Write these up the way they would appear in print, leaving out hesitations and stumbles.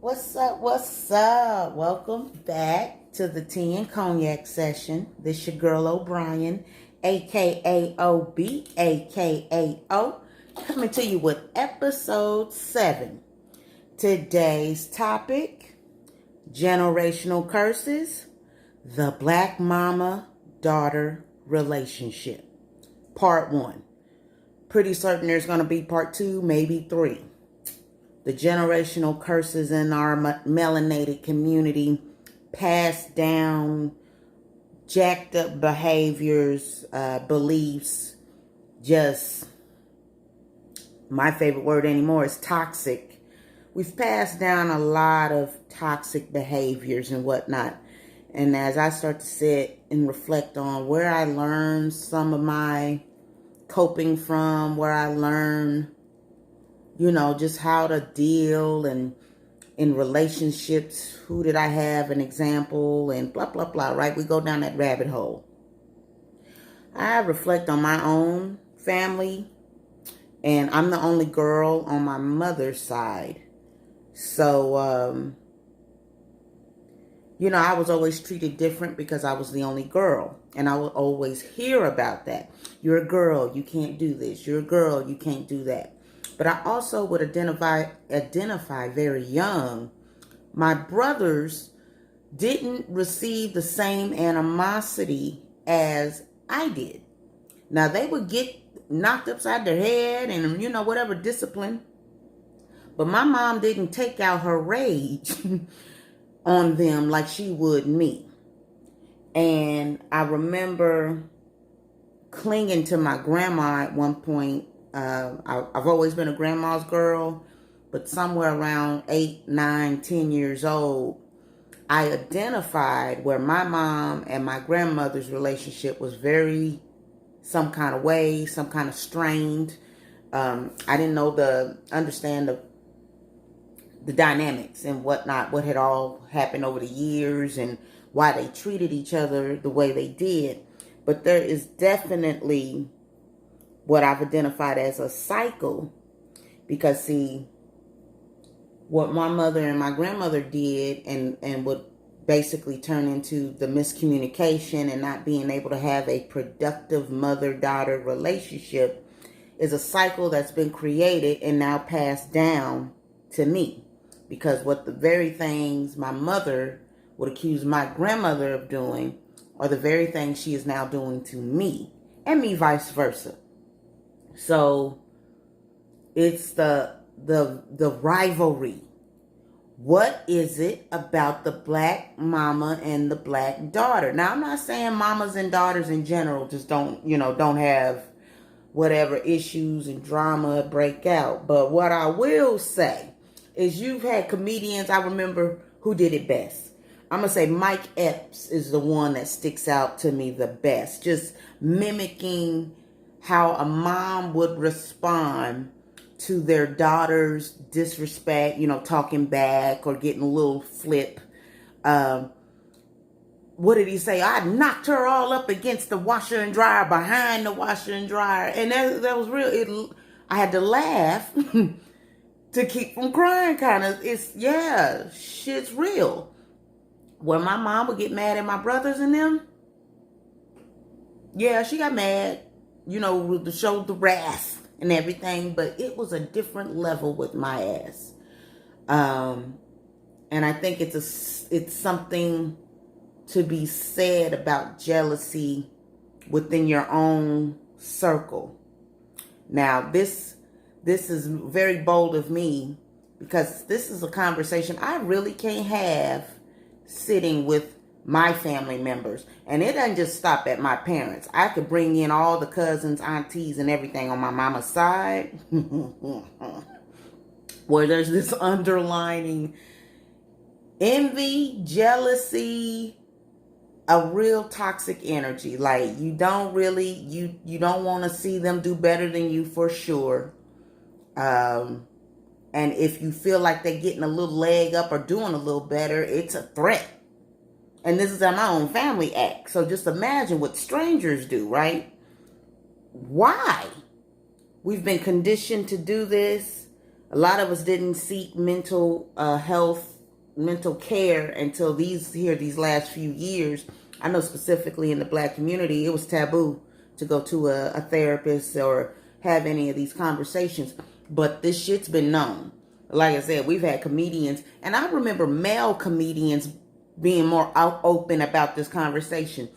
What's up? What's up? Welcome back to the Tea and Cognac session. This your girl O'Brien, aka OB, aka O, coming to you with episode 7. Today's topic: generational curses, the black mama-daughter relationship. Part 1. Pretty certain there's going to be part 2, maybe 3. The generational curses in our melanated community, passed down, jacked up behaviors, beliefs, just, my favorite word anymore is toxic. We've passed down a lot of toxic behaviors and whatnot. And as I start to sit and reflect on where I learned some of my coping from, where I learned just how to deal and in relationships, who did I have an example and blah, blah, blah, right? We go down that rabbit hole. I reflect on my own family, and I'm the only girl on my mother's side. So, I was always treated different because I was the only girl. And I would always hear about that. You're a girl, you can't do this. You're a girl, you can't do that. But I also would identify very young. My brothers didn't receive the same animosity as I did. Now, they would get knocked upside their head and, whatever discipline. But my mom didn't take out her rage on them like she would me. And I remember clinging to my grandma at one point. I've always been a grandma's girl, but somewhere around 8, 9, 10 years old, I identified where my mom and my grandmother's relationship was very some kind of way, some kind of strained. I didn't understand the dynamics and whatnot, what had all happened over the years and why they treated each other the way they did. But there is definitely what I've identified as a cycle, because see, what my mother and my grandmother did and would basically turn into the miscommunication and not being able to have a productive mother-daughter relationship is a cycle that's been created and now passed down to me. Because what the very things my mother would accuse my grandmother of doing are the very things she is now doing to me, and me vice versa. So it's the rivalry. What is it about the black mama and the black daughter? Now, I'm not saying mamas and daughters in general just don't have whatever issues and drama break out. But what I will say is you've had comedians, I remember, who did it best. I'm going to say Mike Epps is the one that sticks out to me the best. Just mimicking how a mom would respond to their daughter's disrespect, talking back or getting a little flip. What did he say? I knocked her all up against the washer and dryer, behind the washer and dryer. And that was real. I had to laugh to keep from crying, kind of. Shit's real. When my mom would get mad at my brothers and them, she got mad, to show the wrath and everything, but it was a different level with my ass. And I think it's something to be said about jealousy within your own circle. Now, this is very bold of me, because this is a conversation I really can't have sitting with my family members. And it doesn't just stop at my parents. I could bring in all the cousins, aunties, and everything on my mama's side where there's this underlining envy, jealousy, a real toxic energy. Like, you don't want to see them do better than you, for sure. And if you feel like they're getting a little leg up or doing a little better, it's a threat. And this is how my own family acts. So just imagine what strangers do, right? Why? We've been conditioned to do this. A lot of us didn't seek mental health mental care until these last few years. I know specifically in the Black community, it was taboo to go to a therapist or have any of these conversations. But this shit's been known. Like I said, we've had comedians, and I remember male comedians being more open about this conversation.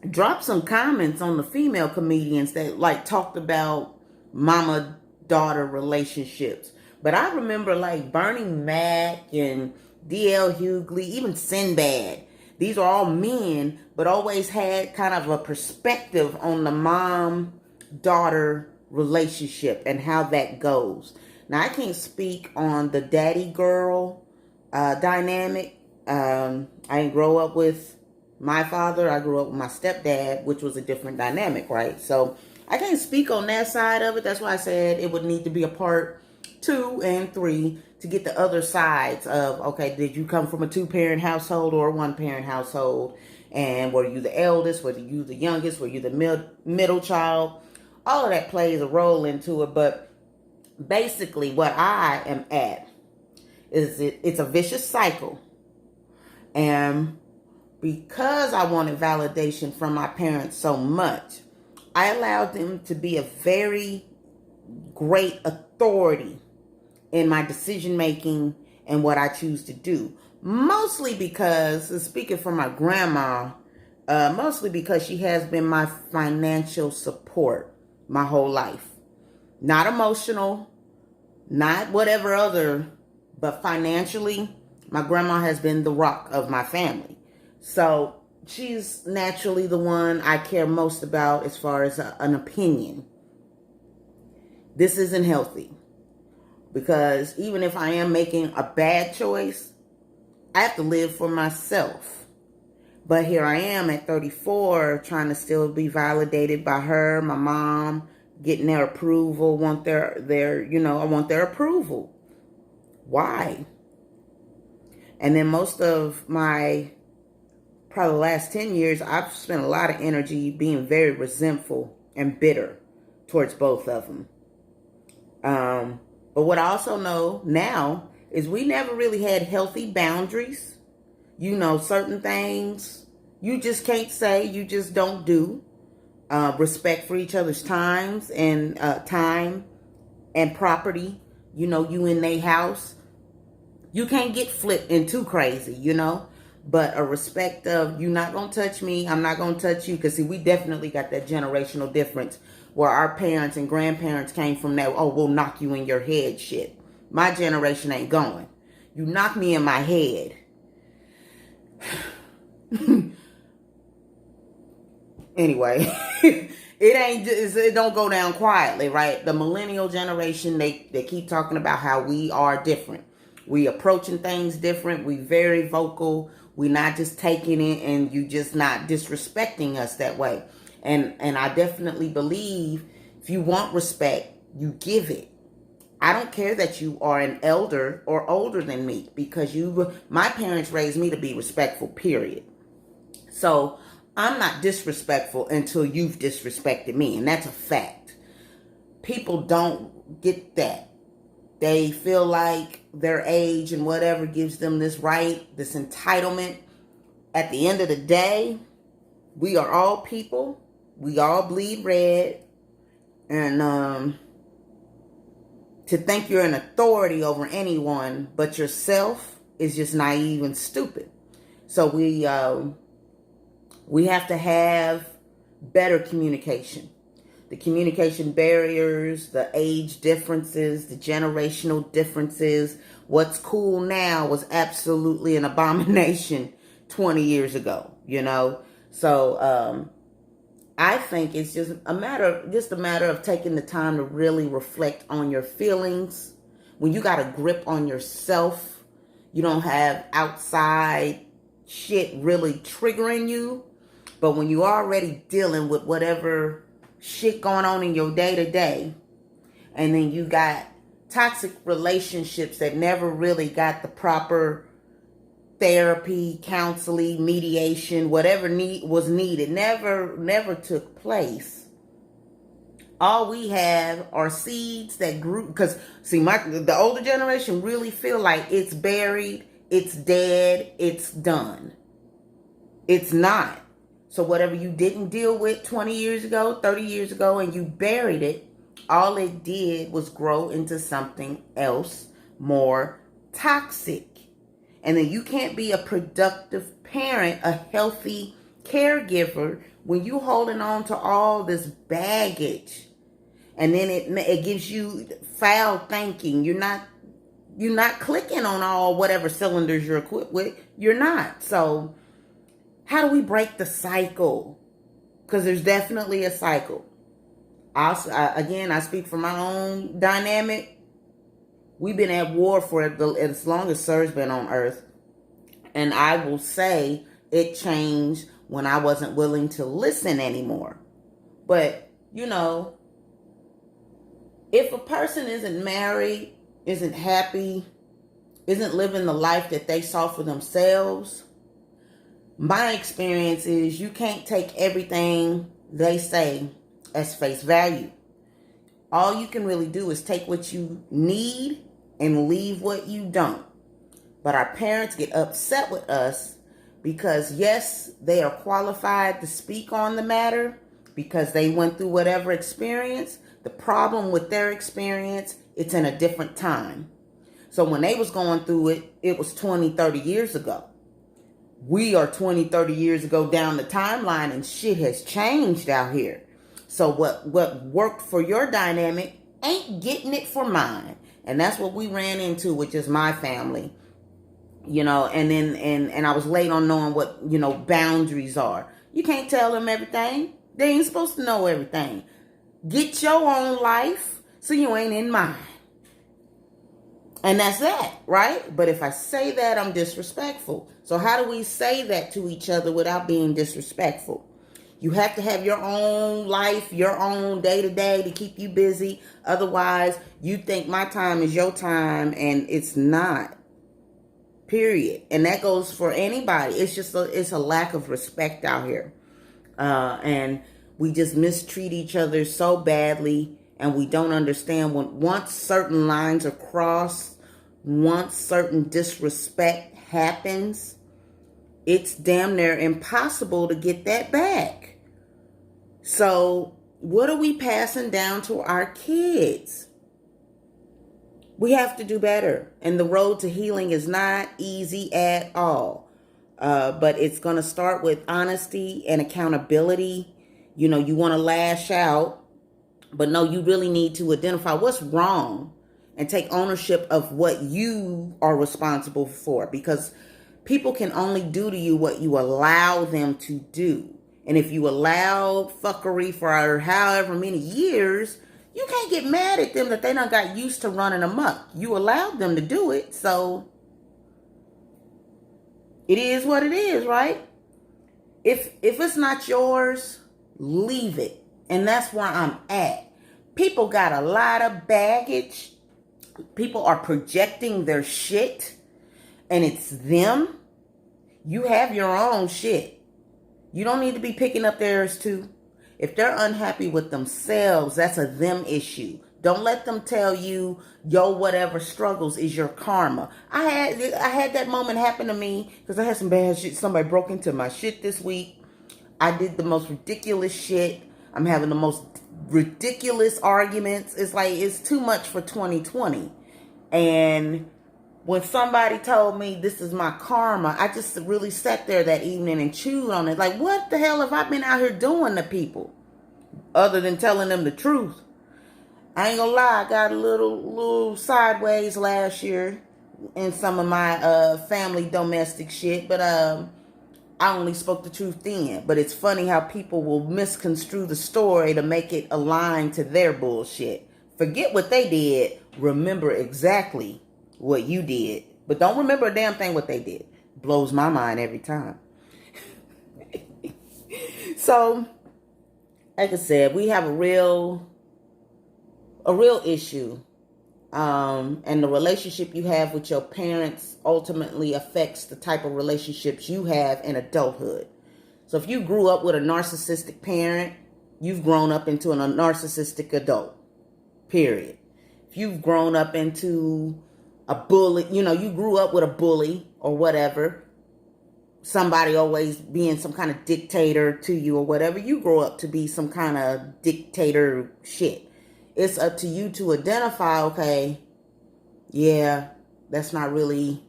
Drop some comments on the female comedians that like talked about mama-daughter relationships. But I remember like Bernie Mac and D.L. Hughley, even Sinbad. These are all men, but always had kind of a perspective on the mom-daughter relationship and how that goes. Now, I can't speak on the daddy-girl dynamic. I didn't grow up with my father. I grew up with my stepdad, which was a different dynamic, right? So I can't speak on that side of it. That's why I said it would need to be a part 2 and 3 to get the other sides of, okay, did you come from a 2-parent household or a 1-parent household? And were you the eldest? Were you the youngest? Were you the middle child? All of that plays a role into it. But basically what I am at is it's a vicious cycle. And because I wanted validation from my parents so much, I allowed them to be a very great authority in my decision making and what I choose to do. Mostly because, speaking for my grandma, mostly because she has been my financial support my whole life. Not emotional, not whatever other, but financially, my grandma has been the rock of my family. So she's naturally the one I care most about as far as an opinion. This isn't healthy. Because even if I am making a bad choice, I have to live for myself. But here I am at 34 trying to still be validated by her, my mom, getting their approval, I want their approval. Why? And then most of my, probably the last 10 years, I've spent a lot of energy being very resentful and bitter towards both of them. But what I also know now is we never really had healthy boundaries. Certain things you just can't say, you just don't do. Respect for each other's times and time and property. You in their house. You can't get flipped and too crazy, But a respect of, you're not going to touch me, I'm not going to touch you. Because, see, we definitely got that generational difference where our parents and grandparents came from that, oh, we'll knock you in your head shit. My generation ain't going. You knock me in my head. Anyway, it don't go down quietly, right? The millennial generation, they keep talking about how we are different. We approaching things different. We very vocal. We not just taking it and you just not disrespecting us that way. And I definitely believe if you want respect, you give it. I don't care that you are an elder or older than me because my parents raised me to be respectful, period. So I'm not disrespectful until you've disrespected me. And that's a fact. People don't get that. They feel like their age and whatever gives them this right, this entitlement. At the end of the day, we are all people. We all bleed red. And to think you're an authority over anyone but yourself is just naive and stupid. So we have to have better communication. The communication barriers, the age differences, the generational differences. What's cool now was absolutely an abomination 20 years ago, So I think it's just a matter of taking the time to really reflect on your feelings. When you got a grip on yourself, you don't have outside shit really triggering you. But when you already dealing with whatever shit going on in your day-to-day, and then you got toxic relationships that never really got the proper therapy, counseling, mediation, whatever was needed, never took place. All we have are seeds that grew, because see, the older generation really feel like it's buried it's dead, it's done. It's not. So whatever you didn't deal with 20 years ago, 30 years ago, and you buried it, all it did was grow into something else more toxic. And then you can't be a productive parent, a healthy caregiver, when you holding on to all this baggage. And then it gives you foul thinking. You're not clicking on all whatever cylinders you're equipped with. You're not. So how do we break the cycle? Because there's definitely a cycle. I speak from my own dynamic. We've been at war for as long as Sir's been on Earth. And I will say it changed when I wasn't willing to listen anymore. But, if a person isn't married, isn't happy, isn't living the life that they saw for themselves, my experience is you can't take everything they say as face value. All you can really do is take what you need and leave what you don't. But our parents get upset with us because, yes, they are qualified to speak on the matter because they went through whatever experience. The problem with their experience, it's in a different time. So when they was going through it, it was 20, 30 years ago. We are 20, 30 years ago down the timeline, and shit has changed out here. So what worked for your dynamic ain't getting it for mine. And that's what we ran into with just my family. And I was late on knowing what, boundaries are. You can't tell them everything. They ain't supposed to know everything. Get your own life so you ain't in mine. And that's that, right? But if I say that, I'm disrespectful. So how do we say that to each other without being disrespectful? You have to have your own life, your own day-to-day to keep you busy. Otherwise, you think my time is your time, and it's not. Period. And that goes for anybody. It's a lack of respect out here. And we just mistreat each other so badly, and we don't understand once certain lines are crossed, once certain disrespect happens, it's damn near impossible to get that back. So what are we passing down to our kids? We have to do better. And the road to healing is not easy at all. But it's going to start with honesty and accountability. You want to lash out, but no, you really need to identify what's wrong and take ownership of what you are responsible for, because people can only do to you what you allow them to do. And if you allow fuckery for however many years, you can't get mad at them that they done got used to running amok. You allowed them to do it, so it is what it is, right? If it's not yours, leave it. And that's where I'm at. People got a lot of baggage. People are projecting their shit, and it's them. You have your own shit. You don't need to be picking up theirs too. If they're unhappy with themselves, that's a them issue. Don't let them tell you your whatever struggles is your karma. I had that moment happen to me because I had some bad shit. Somebody broke into my shit this week. I did the most ridiculous shit. I'm having the most ridiculous arguments. It's like it's too much for 2020. And when somebody told me this is my karma, I just really sat there that evening and chewed on it. Like, what the hell have I been out here doing to people other than telling them the truth? I ain't gonna lie, I got a little sideways last year in some of my family domestic shit, but I only spoke the truth then. But it's funny how people will misconstrue the story to make it align to their bullshit. Forget what they did. Remember exactly what you did. But don't remember a damn thing what they did. Blows my mind every time. So, like I said, we have a real issue. And the relationship you have with your parents ultimately affects the type of relationships you have in adulthood. So if you grew up with a narcissistic parent, you've grown up into a narcissistic adult. Period. If you've grown up into a bully, you grew up with a bully or whatever. Somebody always being some kind of dictator to you or whatever. You grow up to be some kind of dictator shit. It's up to you to identify, okay, yeah, that's not really.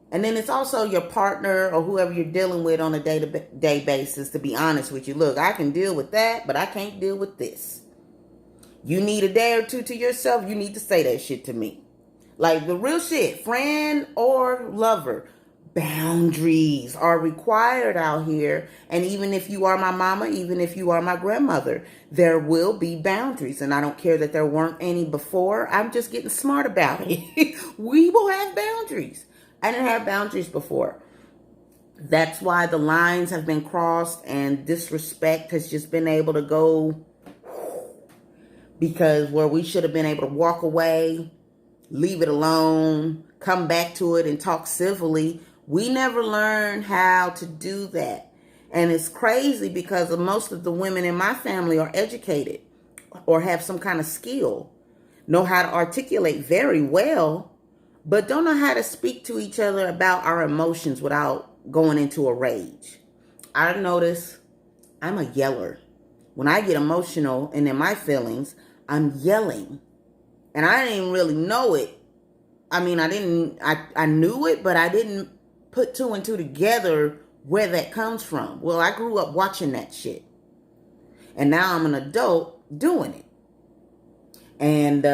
And then it's also your partner or whoever you're dealing with on a day-to-day basis to be honest with you. Look, I can deal with that, but I can't deal with this. You need a day or two to yourself, you need to say that shit to me. Like the real shit, friend or lover. Boundaries are required out here. And even if you are my mama, even if you are my grandmother, there will be boundaries. And I don't care that there weren't any before. I'm just getting smart about it. We will have boundaries. I didn't have boundaries before. That's why the lines have been crossed and disrespect has just been able to go, because where we should have been able to walk away, leave it alone, come back to it and talk civilly, we never learned how to do that. And it's crazy because most of the women in my family are educated or have some kind of skill, know how to articulate very well, but don't know how to speak to each other about our emotions without going into a rage. I notice I'm a yeller. When I get emotional and in my feelings, I'm yelling. And I didn't even really know it. I mean, I knew it, but I didn't put two and two together where that comes from. Well, I grew up watching that shit. And now I'm an adult doing it. And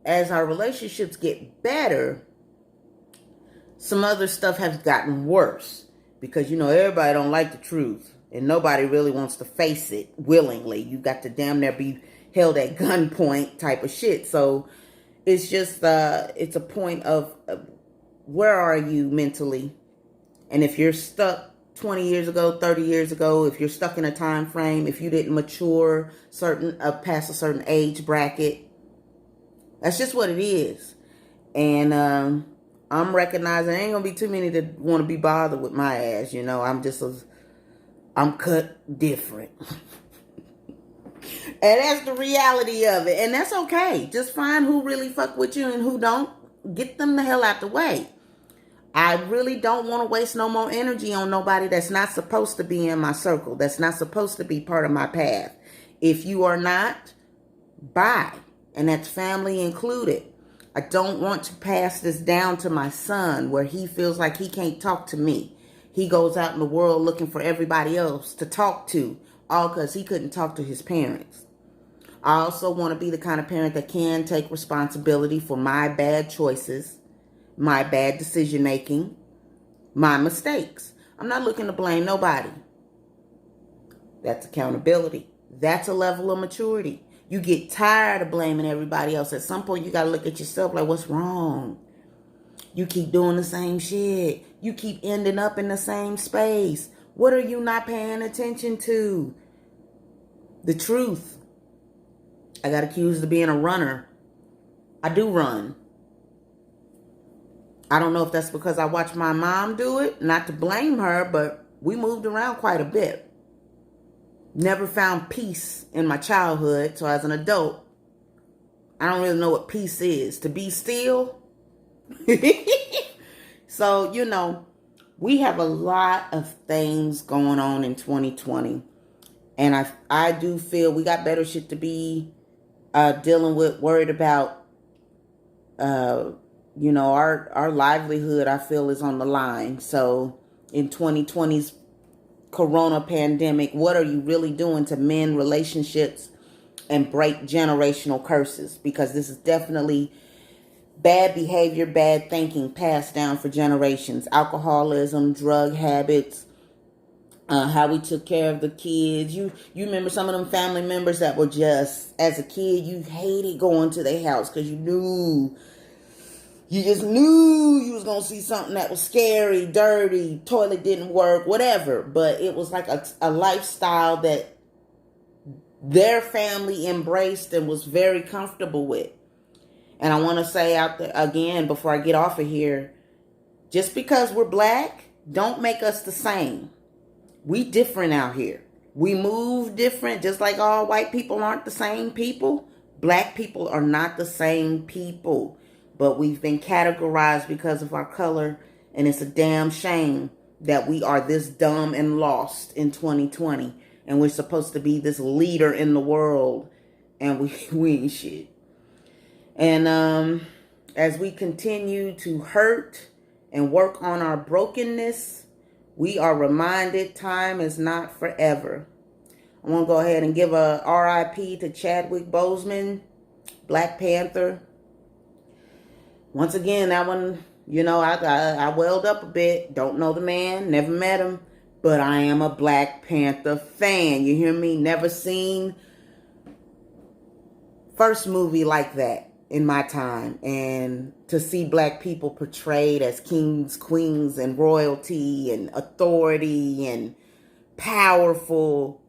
as our relationships get better, some other stuff has gotten worse. Because, everybody don't like the truth. And nobody really wants to face it willingly. You got to damn near be held at gunpoint type of shit. So it's just, it's a point of where are you mentally? And if you're stuck 20 years ago, 30 years ago, if you're stuck in a time frame, if you didn't mature past a certain age bracket, that's just what it is. And I'm recognizing there ain't going to be too many that want to be bothered with my ass. I'm cut different. And that's the reality of it. And that's okay. Just find who really fuck with you and who don't. Get them the hell out the way. I really don't want to waste no more energy on nobody that's not supposed to be in my circle. That's not supposed to be part of my path. If you are not, bye. And that's family included. I don't want to pass this down to my son where he feels like he can't talk to me. He goes out in the world looking for everybody else to talk to, all because he couldn't talk to his parents. I also want to be the kind of parent that can take responsibility for my bad choices, my bad decision making, my mistakes. I'm not looking to blame nobody. That's accountability. That's a level of maturity. You get tired of blaming everybody else. At some point, you got to look at yourself like, what's wrong? You keep doing the same shit. You keep ending up in the same space. What are you not paying attention to? The truth. I got accused of being a runner. I do run. I don't know if that's because I watched my mom do it. Not to blame her, but we moved around quite a bit. Never found peace in my childhood. So as an adult, I don't really know what peace is. To be still. So, we have a lot of things going on in 2020. And I do feel we got better shit to be dealing with, worried about. Our livelihood, I feel, is on the line. So in 2020's corona pandemic, what are you really doing to mend relationships and break generational curses? Because this is definitely bad behavior, bad thinking passed down for generations. Alcoholism, drug habits, how we took care of the kids. You remember some of them family members that were just, as a kid, you hated going to their house because you just knew you was going to see something that was scary, dirty, toilet didn't work, whatever. But it was like a lifestyle that their family embraced and was very comfortable with. And I want to say out there again, before I get off of here, just because we're black, don't make us the same. We different out here. We move different, just like all white people aren't the same people. Black people are not the same people. But we've been categorized because of our color And it's a damn shame that we are this dumb and lost in 2020. And we're supposed to be this leader in the world. And we ain't shit. And as we continue to hurt and work on our brokenness, we are reminded time is not forever. I want to go ahead and give a RIP to Chadwick Boseman, Black Panther. Once again, that one, I welled up a bit. Don't know the man, never met him, but I am a Black Panther fan. You hear me? Never seen first movie like that in my time. And to see Black people portrayed as kings, queens, and royalty and authority and powerful,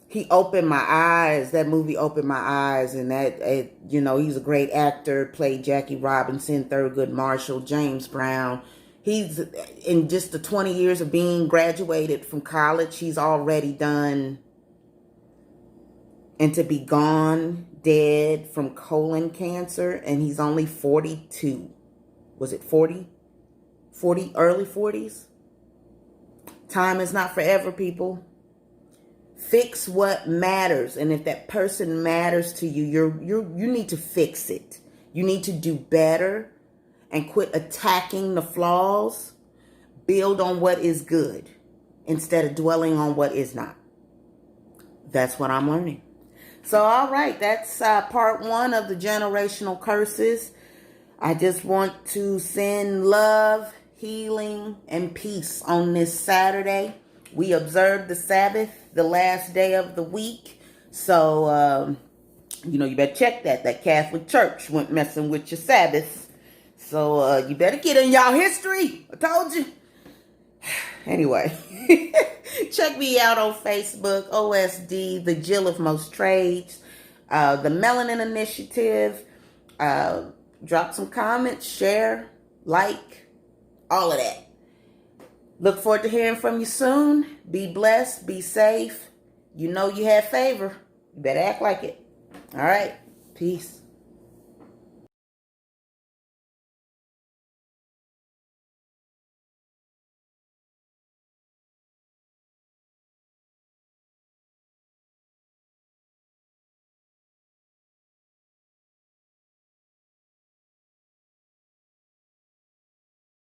he opened my eyes. That movie opened my eyes. And he's a great actor. Played Jackie Robinson, Thurgood Marshall, James Brown. He's, in just the 20 years of being graduated from college, he's already done And to be gone, dead from colon cancer. And he's only 42. Was it 40? Early 40s? Time is not forever, people. Fix what matters. And if that person matters to you, you need to fix it. You need to do better and quit attacking the flaws. Build on what is good instead of dwelling on what is not. That's what I'm learning. So, all right, that's part one of the generational curses. I just want to send love, healing, and peace on this Saturday. We observed the Sabbath, the last day of the week. So, you better check that. That Catholic Church went messing with your Sabbath. So, you better get in y'all history. I told you. Anyway, check me out on Facebook, OSD, the Jill of Most Trades, the Melanin Initiative. Drop some comments, share, like, all of that. Look forward to hearing from you soon. Be blessed. Be safe. You know you have favor. You better act like it. All right. Peace.